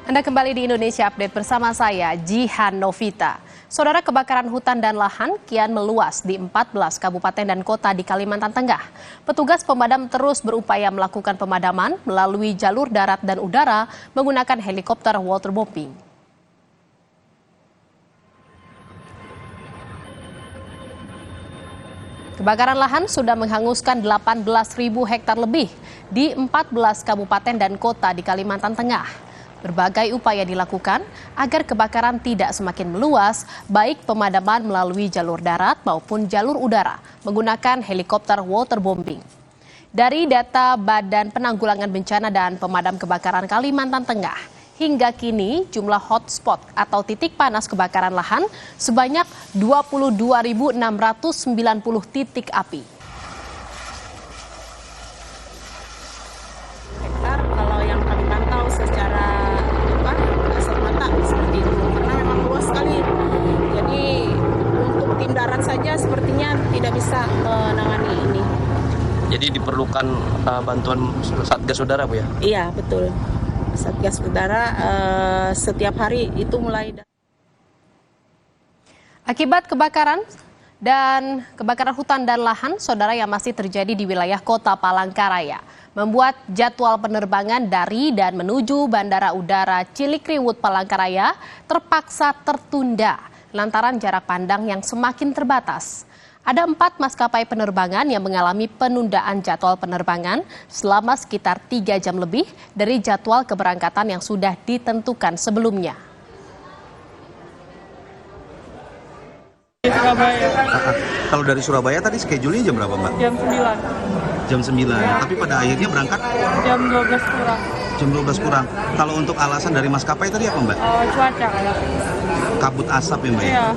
Anda kembali di Indonesia Update bersama saya, Jihan Novita. Saudara, kebakaran hutan dan lahan kian meluas di 14 kabupaten dan kota di Kalimantan Tengah. Petugas pemadam terus berupaya melakukan pemadaman melalui jalur darat dan udara menggunakan helikopter waterbombing. Kebakaran lahan sudah menghanguskan 18.000 hektar lebih di 14 kabupaten dan kota di Kalimantan Tengah. Berbagai upaya dilakukan agar kebakaran tidak semakin meluas, baik pemadaman melalui jalur darat maupun jalur udara menggunakan helikopter waterbombing. Dari data Badan Penanggulangan Bencana dan Pemadam Kebakaran Kalimantan Tengah, hingga kini jumlah hotspot atau titik panas kebakaran lahan sebanyak 22.690 titik api. Kalau yang kami pantau secara kasat mata seperti itu, karena memang luas sekali. Jadi untuk tim darat saja sepertinya tidak bisa menangani ini. Jadi diperlukan bantuan Satgas Udara, Bu ya? Iya, betul. Satgas Udara setiap hari itu mulai. Akibat kebakaran hutan dan lahan, saudara, yang masih terjadi di wilayah Kota Palangkaraya membuat jadwal penerbangan dari dan menuju Bandara Udara Cilikriwut Palangkaraya terpaksa tertunda lantaran jarak pandang yang semakin terbatas. Ada 4 maskapai penerbangan yang mengalami penundaan jadwal penerbangan selama sekitar 3 jam lebih dari jadwal keberangkatan yang sudah ditentukan sebelumnya. Surabaya. Kalau dari Surabaya tadi schedule-nya jam berapa, Mbak? Jam 9. Jam 9, tapi pada akhirnya berangkat Jam 12 kurang. jam 12 kurang. Kalau untuk alasan dari maskapai tadi apa, Mbak? Cuaca. Kabut asap ya, Mbak? Iya.